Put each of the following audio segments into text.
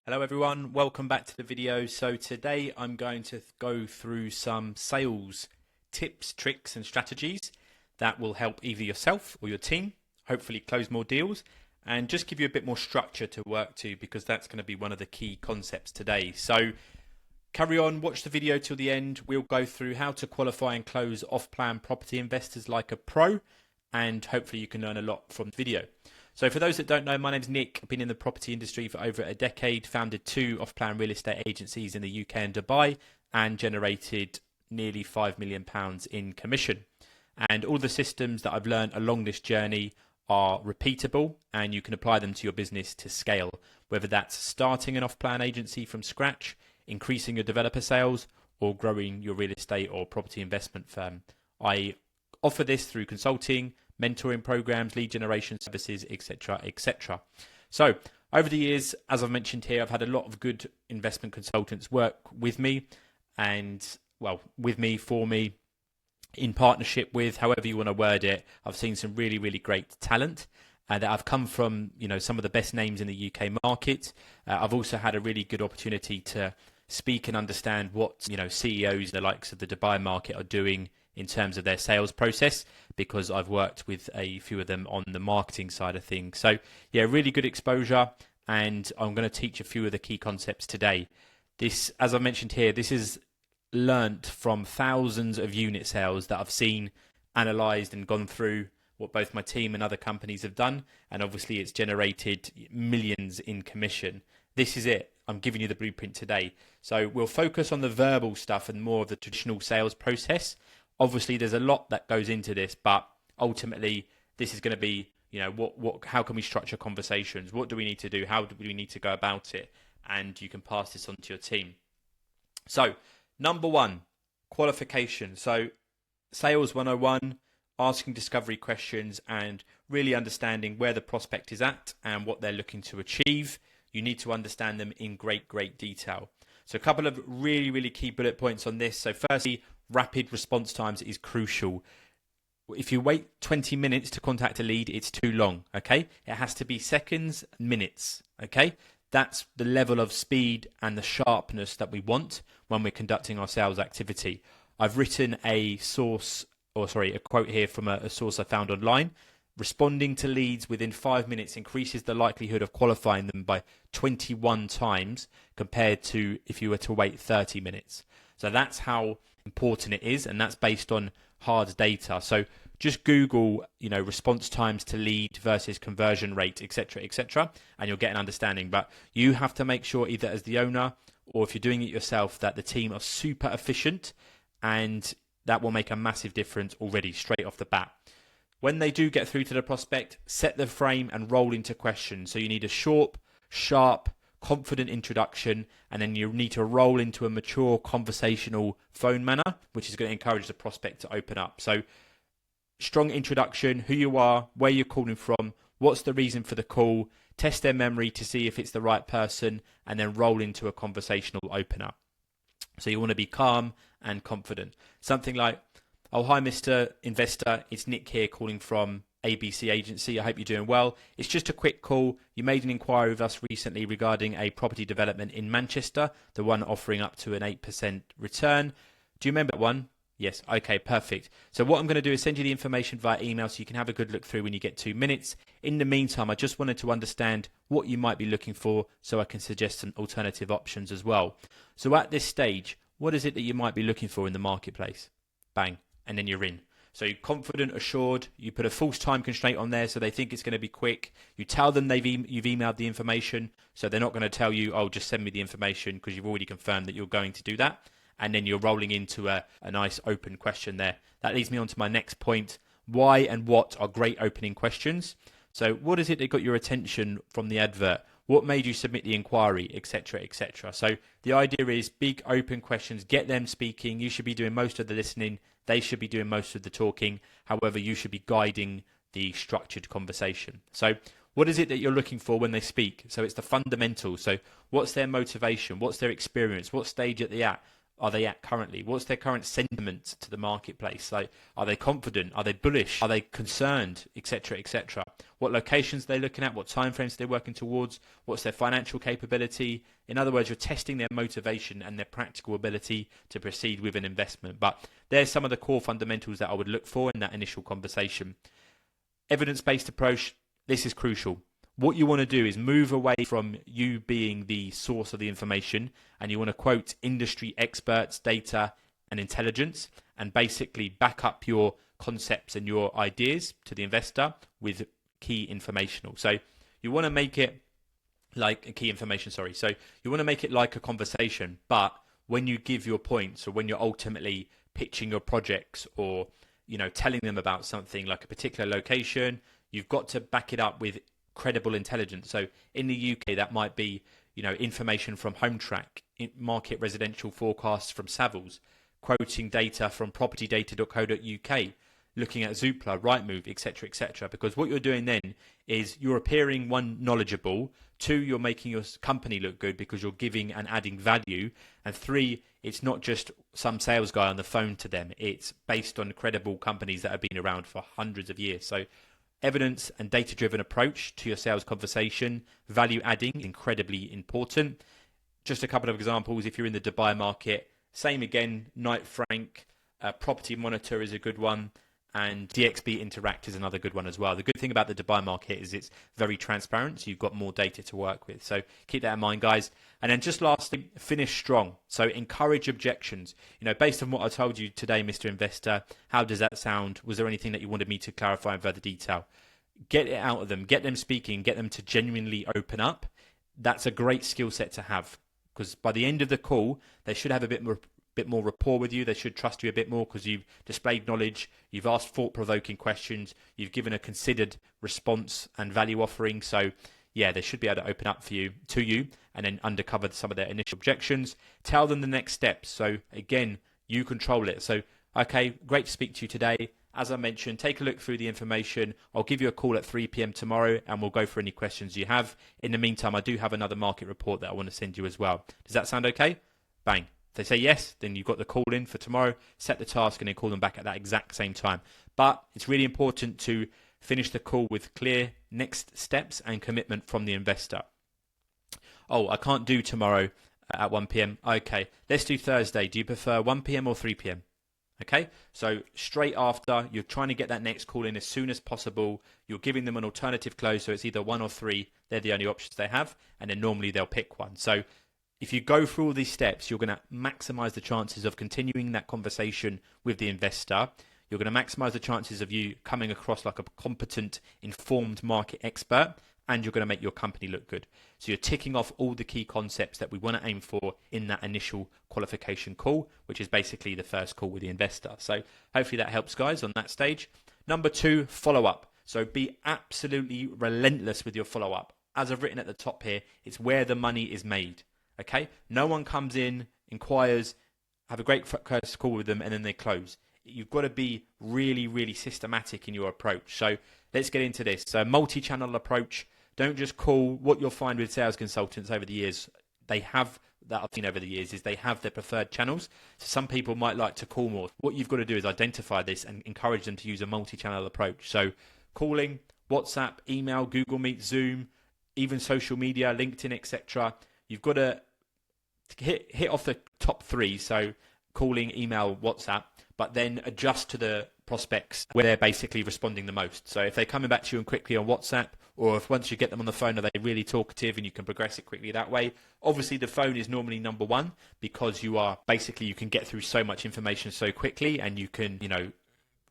Hello everyone, welcome back to the video. So today I'm going to go through some sales tips, tricks and strategies that will help either yourself or your team hopefully close more deals and just give you a bit more structure to work to, because that's going to be one of the key concepts today. So carry on, watch the video till the end. We'll go through how to qualify and close off-plan property investors like a pro, and hopefully you can learn a lot from the video. So for those that don't know, my name's Nick. I've been in the property industry for over a decade, founded 2 off-plan real estate agencies in the UK and Dubai, and generated nearly £5 million in commission. And all the systems that I've learned along this journey are repeatable, and you can apply them to your business to scale, whether that's starting an off-plan agency from scratch, increasing your developer sales, or growing your real estate or property investment firm. I offer this through consulting, mentoring programs, lead generation services, etc., etc. So over the years, as I've mentioned here, I've had a lot of good investment consultants work with me and, well, with me, for me, in partnership with, however you want to word it. I've seen some really, really great talent that have come from, some of the best names in the UK market. I've also had a really good opportunity to speak and understand what, CEOs, the likes of the Dubai market, are doing in terms of their sales process, because I've worked with a few of them on the marketing side of things. So yeah, really good exposure, and I'm going to teach a few of the key concepts today. This, as I mentioned here, this is learnt from thousands of unit sales that I've seen, analysed and gone through what both my team and other companies have done, and obviously it's generated millions in commission. This is it. I'm giving you the blueprint today. So we'll focus on the verbal stuff and more of the traditional sales process. Obviously, there's a lot that goes into this, but ultimately, this is going to be, how can we structure conversations? What do we need to do? How do we need to go about it? And you can pass this on to your team. So, number 1, qualification. So, sales 101, asking discovery questions and really understanding where the prospect is at and what they're looking to achieve. You need to understand them in great, great detail. So, a couple of really, really key bullet points on this. So, firstly, rapid response times is crucial. If you wait 20 minutes to contact a lead, it's too long, okay? It has to be seconds, minutes, okay? That's the level of speed and the sharpness that we want when we're conducting our sales activity. I've written a quote here from a source I found online. Responding to leads within 5 minutes increases the likelihood of qualifying them by 21 times compared to if you were to wait 30 minutes. So that's how important it is, and that's based on hard data. So just Google, response times to lead versus conversion rate, etc., and you'll get an understanding. But you have to make sure, either as the owner or if you're doing it yourself, that the team are super efficient, and that will make a massive difference already straight off the bat. When they do get through to the prospect, set the frame and roll into questions. So you need a short, sharp, confident introduction, and then you need to roll into a mature conversational phone manner, which is going to encourage the prospect to open up. So strong introduction, who you are, where you're calling from, what's the reason for the call, test their memory to see if it's the right person, and then roll into a conversational opener. So you want to be calm and confident. Something like, "Oh, hi, Mr. Investor. It's Nick here calling from ABC Agency. I hope you're doing well. It's just a quick call. You made an inquiry with us recently regarding a property development in Manchester, the one offering up to an 8% return. Do you remember that one?" Yes. Okay, perfect. So what I'm going to do is send you the information via email so you can have a good look through when you get 2 minutes. In the meantime, I just wanted to understand what you might be looking for so I can suggest some alternative options as well. So at this stage, what is it that you might be looking for in the marketplace? Bang. And then you're in. So you're confident, assured, you put a false time constraint on there so they think it's going to be quick. You tell them you've emailed the information, so they're not going to tell you, "Oh, just send me the information," because you've already confirmed that you're going to do that. And then you're rolling into a nice open question there. That leads me on to my next point. Why and what are great opening questions? So what is it that got your attention from the advert? What made you submit the inquiry, etc., etc. So the idea is big open questions, get them speaking. You should be doing most of the listening. They should be doing most of the talking. However, you should be guiding the structured conversation. So what is it that you're looking for when they speak? So it's the fundamentals. So what's their motivation? What's their experience? What stage are they at currently? What's their current sentiment to the marketplace? Like, are they confident? Are they bullish? Are they concerned? Etc., etc. What locations they're looking at, what timeframes they're working towards, what's their financial capability. In other words, you're testing their motivation and their practical ability to proceed with an investment. But there's some of the core fundamentals that I would look for in that initial conversation. Evidence-based approach, this is crucial. What you want to do is move away from you being the source of the information, and you want to quote industry experts, data, and intelligence, and basically back up your concepts and your ideas to the investor with key informational. So you want to make it like a key information, So you want to make it like a conversation, but when you give your points, or when you're ultimately pitching your projects, or telling them about something like a particular location, you've got to back it up with credible intelligence. So in the UK, that might be information from HomeTrack, market residential forecasts from Savills, quoting data from propertydata.co.uk, looking at Zoopla, Rightmove, etc., because what you're doing then is you're appearing, one, knowledgeable, two, you're making your company look good because you're giving and adding value, and three, it's not just some sales guy on the phone to them. It's based on credible companies that have been around for hundreds of years. So evidence and data-driven approach to your sales conversation, value adding, incredibly important. Just a couple of examples. If you're in the Dubai market, same again, Knight Frank, Property Monitor is a good one, and DXB Interact is another good one as well. The good thing about the Dubai market is it's very transparent, so you've got more data to work with. So keep that in mind, guys. And then just lastly, finish strong. So encourage objections. Based on what I told you today, Mr. Investor, how does that sound? Was there anything that you wanted me to clarify in further detail? Get it out of them. Get them speaking. Get them to genuinely open up. That's a great skill set to have, because by the end of the call, they should have a bit more rapport with you. They should trust you a bit more because you've displayed knowledge, you've asked thought-provoking questions, you've given a considered response and value offering. So yeah, they should be able to open up to you and then undercover some of their initial objections. Tell them the next steps. So again, you control it. So, okay, great to speak to you today. As I mentioned, take a look through the information. I'll give you a call at 3 p.m. tomorrow and we'll go for any questions you have. In the meantime, I do have another market report that I want to send you as well. Does that sound okay? Bang. If they say yes, then you've got the call in for tomorrow, set the task, and then call them back at that exact same time. But it's really important to finish the call with clear next steps and commitment from the investor. Oh, I can't do tomorrow at 1 p.m. Okay, let's do Thursday. Do you prefer 1 p.m. or 3 p.m.? Okay, so straight after, you're trying to get that next call in as soon as possible. You're giving them an alternative close, so it's either 1 or 3. They're the only options they have, and then normally they'll pick one. So if you go through all these steps, you're going to maximize the chances of continuing that conversation with the investor. You're going to maximize the chances of you coming across like a competent, informed market expert, and you're going to make your company look good. So you're ticking off all the key concepts that we want to aim for in that initial qualification call, which is basically the first call with the investor. So hopefully that helps, guys, on that stage. Number 2, follow up. So be absolutely relentless with your follow up. As I've written at the top here, it's where the money is made. Okay, no one comes in, inquires, have a great first call with them, and then they close. You've got to be really, really systematic in your approach. So let's get into this. So multi-channel approach. Don't just call. What you'll find with sales consultants over the years, they have that I've seen over the years is they have their preferred channels. So some people might like to call more. What you've got to do is identify this and encourage them to use a multi-channel approach. So calling, WhatsApp, email, Google Meet, Zoom, even social media, LinkedIn, etc. You've got to hit off the top 3, so calling, email, WhatsApp, but then adjust to the prospects where they're basically responding the most. So if they're coming back to you quickly on WhatsApp, or if once you get them on the phone, are they really talkative and you can progress it quickly that way? Obviously, the phone is normally number 1 because you can get through so much information so quickly, and you can,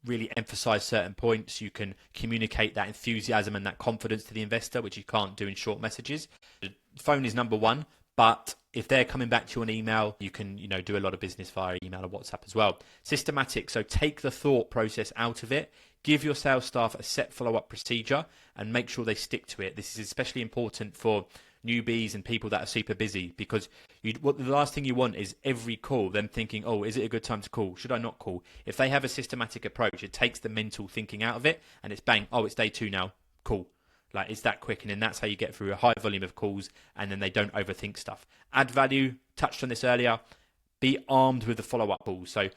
really emphasize certain points. You can communicate that enthusiasm and that confidence to the investor, which you can't do in short messages. The phone is number 1, but if they're coming back to you on email, you can, do a lot of business via email or WhatsApp as well. Systematic. So take the thought process out of it. Give your sales staff a set follow-up procedure and make sure they stick to it. This is especially important for newbies and people that are super busy, because the last thing you want is every call them thinking, oh, is it a good time to call? Should I not call? If they have a systematic approach, it takes the mental thinking out of it, and it's bang, oh, it's day 2 now, cool. Like, it's that quick, and then that's how you get through a high volume of calls, and then they don't overthink stuff. Add value, touched on this earlier, be armed with the follow-up calls. So,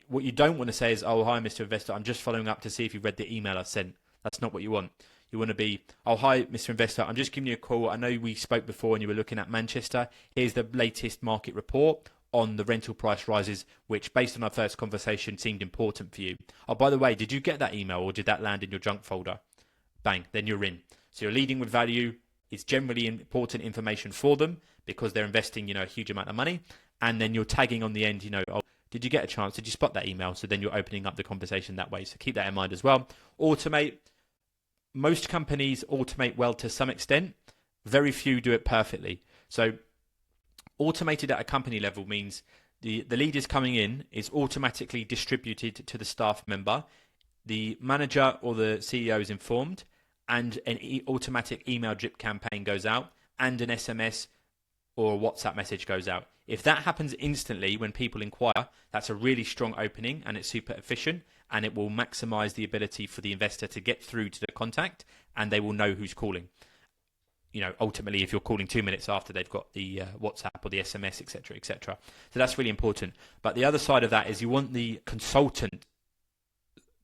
what you don't want to say is, oh, hi, Mr. Investor, I'm just following up to see if you read the email I sent. That's not what you want. You want to be, oh, hi, Mr. Investor, I'm just giving you a call. I know we spoke before and you were looking at Manchester. Here's the latest market report on the rental price rises, which based on our first conversation seemed important for you. Oh, by the way, did you get that email or did that land in your junk folder? Bang, then you're in. So you're leading with value. It's generally important information for them because they're investing, a huge amount of money. And then you're tagging on the end, oh, did you get a chance? Did you spot that email? So then you're opening up the conversation that way. So keep that in mind as well. Automate. Most companies automate well to some extent. Very few do it perfectly. So automated at a company level means the lead is coming in, is automatically distributed to the staff member. The manager or the CEO is informed, and an automatic email drip campaign goes out, and an SMS or a WhatsApp message goes out. If that happens instantly when people inquire, that's a really strong opening and it's super efficient, and it will maximize the ability for the investor to get through to the contact, and they will know who's calling. Ultimately, if you're calling 2 minutes after they've got the WhatsApp or the SMS, etc., etc. So that's really important. But the other side of that is you want the consultant's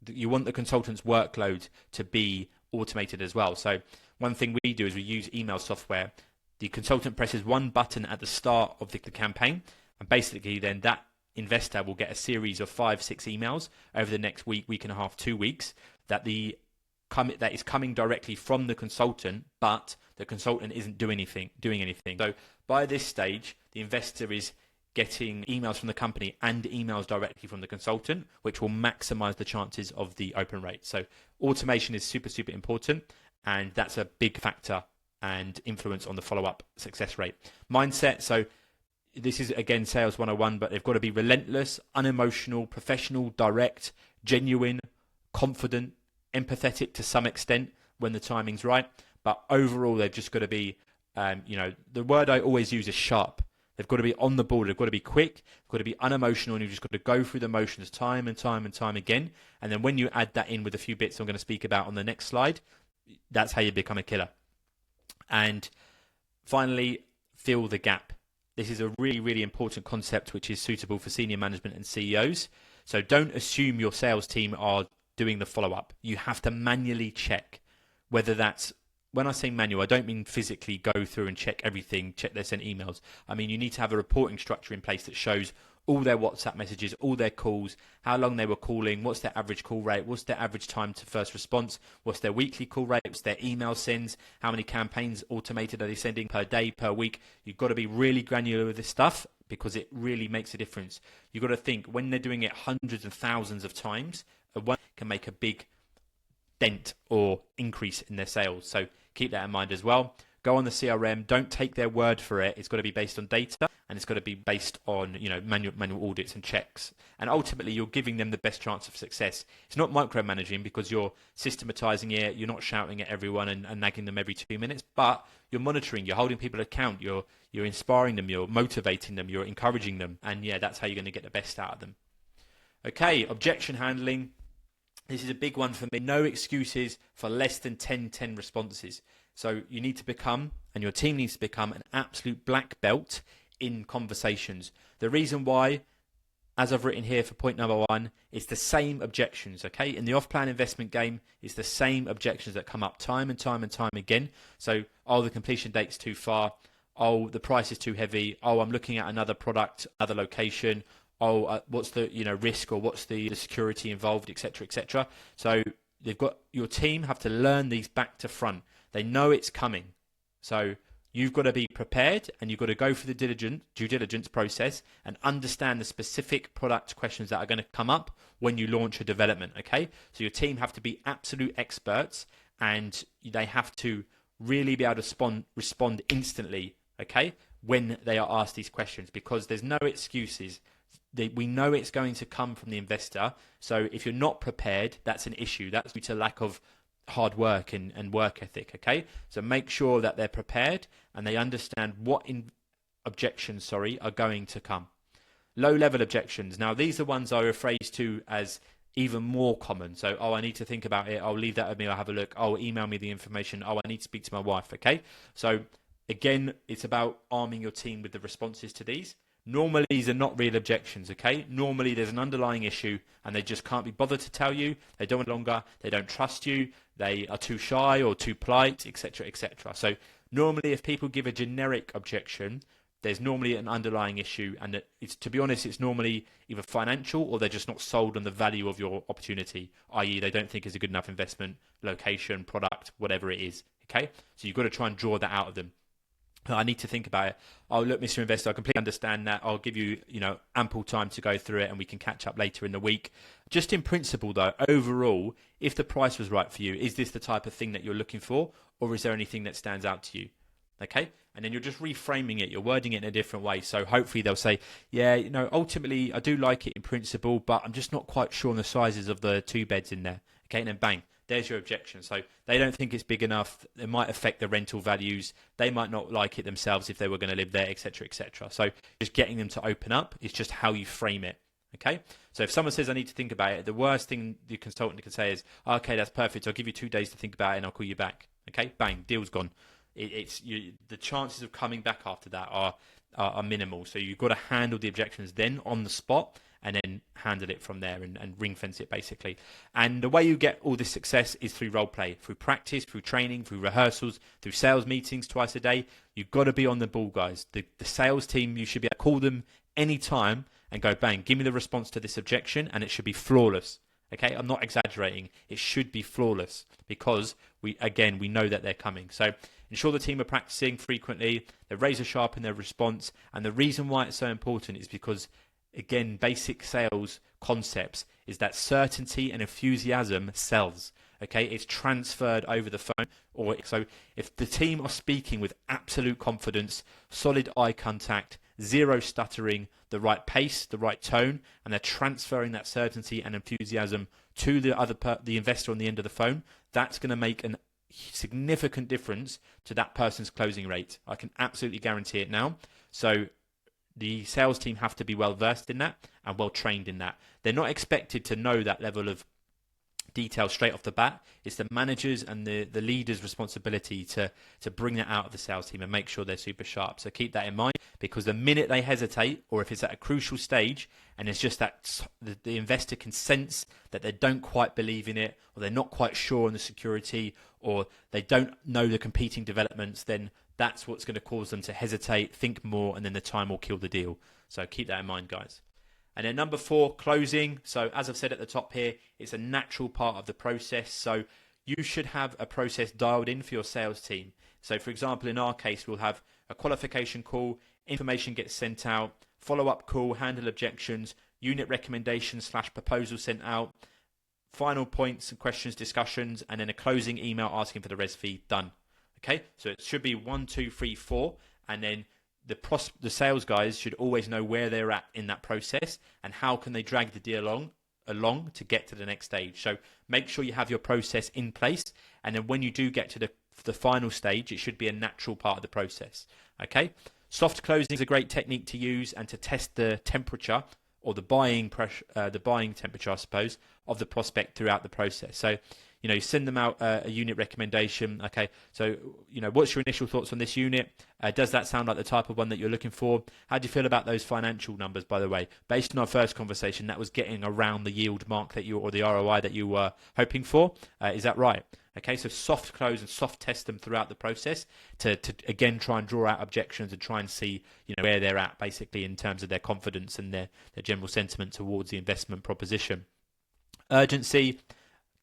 workload to be automated as well. So one thing we do is we use email software. The consultant presses one button at the start of the campaign, and basically then that investor will get a series of 5-6 emails over the next week and a half, 2 weeks that is coming directly from the consultant, but the consultant isn't doing anything. So by this stage, the investor is getting emails from the company and emails directly from the consultant, which will maximize the chances of the open rate. So automation is super, super important, and that's a big factor and influence on the follow-up success rate. Mindset. So this is, again, sales 101, but they've got to be relentless, unemotional, professional, direct, genuine, confident, empathetic to some extent when the timing's right. But overall, they've just got to be, the word I always use is sharp. They've got to be on the ball. They've got to be quick. They've got to be unemotional, and you've just got to go through the motions time and time and time again. And then when you add that in with a few bits I'm going to speak about on the next slide, that's how you become a killer. And finally, fill the gap. This is a really, really important concept which is suitable for senior management and CEOs. So don't assume your sales team are doing the follow-up. You have to manually check whether that's, when I say manual, I don't mean physically go through and check everything, check their sent emails. I mean, you need to have a reporting structure in place that shows all their WhatsApp messages, all their calls, how long they were calling, what's their average call rate, what's their average time to first response, what's their weekly call rate, what's their email sends, how many campaigns automated are they sending per day, per week. You've got to be really granular with this stuff because it really makes a difference. You've got to think when they're doing it hundreds of thousands of times, one can make a big dent or increase in their sales. So keep that in mind as well. Go on the CRM. Don't take their word for it. It's got to be based on data, and it's got to be based on manual audits and checks. And ultimately, you're giving them the best chance of success. It's not micromanaging because you're systematizing it. You're not shouting at everyone and nagging them every 2 minutes, but you're monitoring. You're holding people account. You're inspiring them. You're motivating them. You're encouraging them. And yeah, that's how you're going to get the best out of them. Okay, objection handling. This is a big one for me. No excuses for less than 10 responses. So you need to become, and your team needs to become, an absolute black belt in conversations. The reason why, as I've written here for point number 1, it's the same objections, okay? In the off-plan investment game, it's the same objections that come up time and time and time again. So, oh, the completion date's too far. Oh, the price is too heavy. Oh, I'm looking at another product, another location. Oh, what's the risk, or what's the security involved, etc., etc. So your team have to learn these back to front. They know it's coming. So you've got to be prepared, and you've got to go through the due diligence process and understand the specific product questions that are going to come up when you launch a development, okay? So your team have to be absolute experts, and they have to really be able to respond instantly, okay, when they are asked these questions, because there's no excuses. We know it's going to come from the investor. So if you're not prepared, that's an issue. That's due to lack of hard work and work ethic, okay? So make sure that they're prepared and they understand what objections are going to come. Low-level objections. Now, these are ones I rephrase to as even more common. So, oh, I need to think about it. I'll leave that with me. I'll have a look. Oh, email me the information. Oh, I need to speak to my wife, okay? So, again, it's about arming your team with the responses to these. Normally, these are not real objections, okay? Normally, there's an underlying issue and they just can't be bothered to tell you. They don't want longer. They don't trust you. they are too shy or too polite, etc., etc. So normally if people give a generic objection, there's normally an underlying issue, and it's, to be honest, it's normally either financial or they're just not sold on the value of your opportunity, i.e. they don't think it's a good enough investment, location, product, whatever it is. Okay, so you've got to try and draw that out of them. I need to think about it. Oh, look, Mr. Investor, I completely understand that. I'll give you, ample time to go through it, and we can catch up later in the week. Just in principle, though, overall, if the price was right for you, is this the type of thing that you're looking for, or is there anything that stands out to you? Okay, and then you're just reframing it. You're wording it in a different way. So hopefully they'll say, yeah, ultimately I do like it in principle, but I'm just not quite sure on the sizes of the 2 beds in there. Okay, and then bang. There's your objection. So they don't think it's big enough. It might affect the rental values. They might not like it themselves if they were going to live there, etc., etc. So just getting them to open up is just how you frame it. Okay. So if someone says I need to think about it, the worst thing the consultant can say is, okay, that's perfect. I'll give you 2 days to think about it and I'll call you back. Okay. Bang. Deal's gone. The chances of coming back after that are minimal. So you've got to handle the objections then on the spot, and then handle it from there and ring fence it basically. And the way you get all this success is through role play, through practice, through training, through rehearsals, through sales meetings twice a day. You've got to be on the ball, guys. The sales team, you should be able to call them anytime and go, bang, give me the response to this objection, and it should be flawless. Okay, I'm not exaggerating. It should be flawless because we know that they're coming. So ensure the team are practicing frequently, they're razor sharp in their response. And the reason why it's so important is because, again, basic sales concepts is that certainty and enthusiasm sells. Okay, it's transferred over the phone. So if the team are speaking with absolute confidence, solid eye contact, zero stuttering, the right pace, the right tone, and they're transferring that certainty and enthusiasm to the investor on the end of the phone, that's going to make a significant difference to that person's closing rate. I can absolutely guarantee it now. So the sales team have to be well versed in that and well trained in that. They're not expected to know that level of detail straight off the bat. It's the managers and the leaders' responsibility to bring that out of the sales team and make sure they're super sharp. So keep that in mind, because the minute they hesitate, or if it's at a crucial stage and it's just that the investor can sense that they don't quite believe in it, or they're not quite sure on the security, or they don't know the competing developments, then that's what's going to cause them to hesitate, think more, and then the time will kill the deal. So keep that in mind, guys. And then number 4, closing. So as I've said at the top here, it's a natural part of the process. So you should have a process dialed in for your sales team. So for example, in our case, we'll have a qualification call, information gets sent out, follow-up call, handle objections, unit recommendations / proposal sent out, final points and questions, discussions, and then a closing email asking for the res fee done. Okay, so it should be 1, 2, 3, 4, and then the sales guys should always know where they're at in that process and how can they drag the deal along to get to the next stage. So make sure you have your process in place, and then when you do get to the final stage, it should be a natural part of the process. Okay, soft closing is a great technique to use and to test the temperature, or the buying pressure, the buying temperature, I suppose, of the prospect throughout the process. So you send them out a unit recommendation. Okay, so what's your initial thoughts on this unit? Does that sound like the type of one that you're looking for? How do you feel about those financial numbers, by the way? Based on our first conversation, that was getting around the yield mark or the ROI that you were hoping for. Is that right? Okay, so soft close and soft test them throughout the process to again try and draw out objections and try and see where they're at basically in terms of their confidence and their general sentiment towards the investment proposition. Urgency.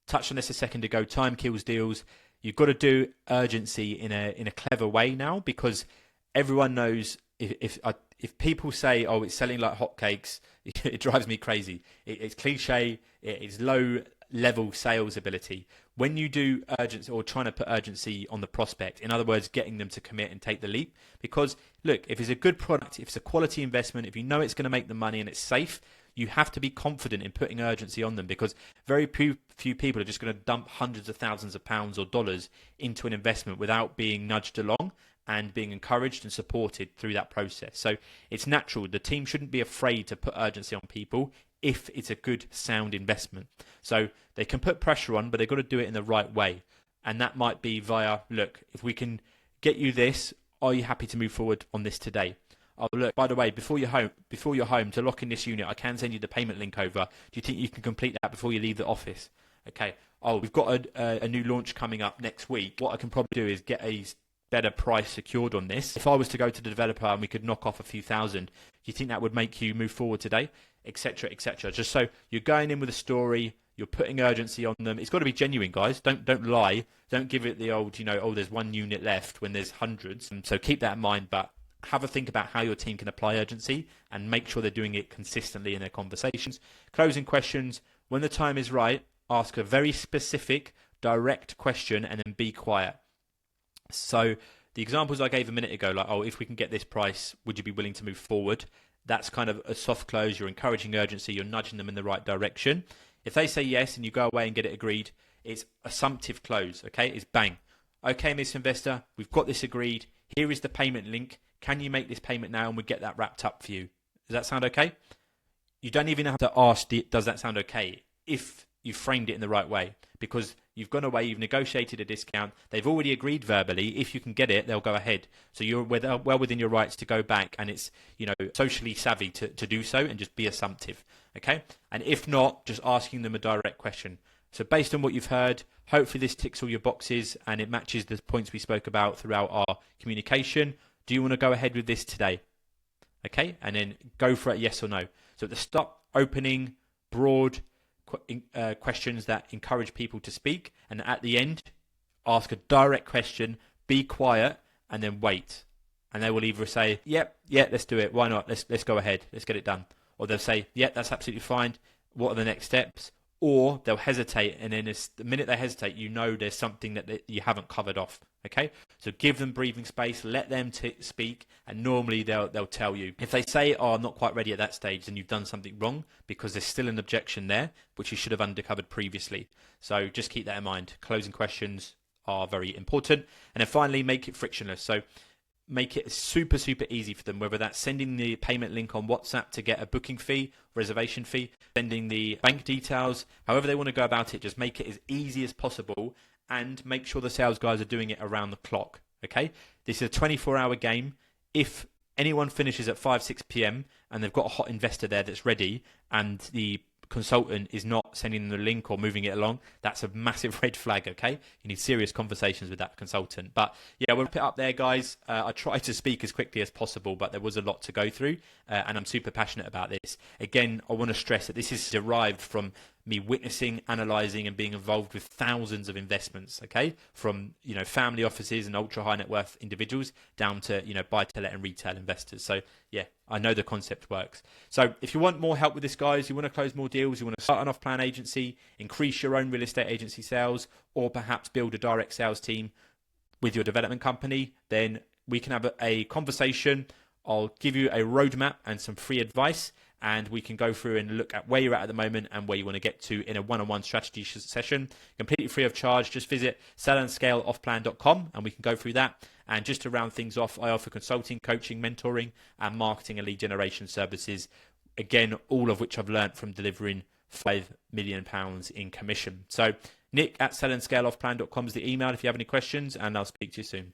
Touched on this a second ago. Time kills deals. You've got to do urgency in a clever way now, because everyone knows if people say, "Oh, it's selling like hotcakes," it drives me crazy. It's cliche. It's low level sales ability. When you do urgency, or trying to put urgency on the prospect, in other words, getting them to commit and take the leap. Because look, if it's a good product, if it's a quality investment, if you know it's going to make the money and it's safe, you have to be confident in putting urgency on them, because very few people are just going to dump hundreds of thousands of pounds or dollars into an investment without being nudged along and being encouraged and supported through that process. So it's natural. The team shouldn't be afraid to put urgency on people if it's a good, sound investment. So they can put pressure on, but they've got to do it in the right way. And that might be via, look, if we can get you this, are you happy to move forward on this today? Oh, look, by the way, before you're home, to lock in this unit, I can send you the payment link over. Do you think you can complete that before you leave the office? Okay. oh, we've got a new launch coming up next week. What I can probably do is get a better price secured on this. If I was to go to the developer and we could knock off a few thousand, do you think that would make you move forward today? Etc. etc. Just so you're going in with a story, you're putting urgency on them. It's got to be genuine, guys. Don't lie. Don't give it the old, oh, there's one unit left when there's hundreds. And so keep that in mind, but have a think about how your team can apply urgency and make sure they're doing it consistently in their conversations. Closing questions. When the time is right, ask a very specific, direct question and then be quiet. So the examples I gave a minute ago, like, oh, if we can get this price, would you be willing to move forward? That's kind of a soft close. You're encouraging urgency. You're nudging them in the right direction. If they say yes and you go away and get it agreed, it's assumptive close, okay? It's bang. Okay, Mr. Investor, we've got this agreed. Here is the payment link. Can you make this payment now and we get that wrapped up for you? Does that sound okay? You don't even have to ask, does that sound okay? If you framed it in the right way, because you've gone away, you've negotiated a discount, they've already agreed verbally. If you can get it, they'll go ahead. So you're well within your rights to go back, and it's socially savvy to do so and just be assumptive, okay? And if not, just asking them a direct question. So based on what you've heard, hopefully this ticks all your boxes and it matches the points we spoke about throughout our communication. Do you want to go ahead with this today? Okay, and then go for it, yes or no. So at the start, opening, broad questions that encourage people to speak, and at the end, ask a direct question, be quiet, and then wait. And they will either say, yep, yeah, let's do it. Why not? Let's go ahead. Let's get it done. Or they'll say, yeah, that's absolutely fine. What are the next steps? Or they'll hesitate, and then the minute they hesitate, there's something that you haven't covered off. Okay, so give them breathing space, let them speak, and normally they'll tell you. If they say, "Oh, I'm not quite ready at that stage," then you've done something wrong because there's still an objection there, which you should have uncovered previously. So just keep that in mind. Closing questions are very important, and then finally, make it frictionless. So make it super, super easy for them, whether that's sending the payment link on WhatsApp to get a booking fee, reservation fee, sending the bank details, however they want to go about it, just make it as easy as possible and make sure the sales guys are doing it around the clock, okay? This is a 24-hour game. If anyone finishes at 5, 6 p.m. and they've got a hot investor there that's ready and the consultant is not sending them the link or moving it along, that's a massive red flag, okay? You need serious conversations with that consultant. But yeah, we'll wrap it up there, guys. I tried to speak as quickly as possible, but there was a lot to go through, and I'm super passionate about this. Again, I want to stress that this is derived from me witnessing, analysing, and being involved with thousands of investments, okay? From, family offices and ultra high net worth individuals down to, buy to let and retail investors. So yeah, I know the concept works. So if you want more help with this, guys, you want to close more deals, you want to start an off-plan agency, increase your own real estate agency sales, or perhaps build a direct sales team with your development company, then we can have a conversation. I'll give you a roadmap and some free advice, and we can go through and look at where you're at the moment and where you want to get to in a one-on-one strategy session, completely free of charge. Just visit sellandscaleoffplan.com and we can go through that. And just to round things off, I offer consulting, coaching, mentoring, and marketing and lead generation services. Again, all of which I've learned from delivering £5 million in commission. So Nick at sellandscaleoffplan.com is the email if you have any questions, and I'll speak to you soon.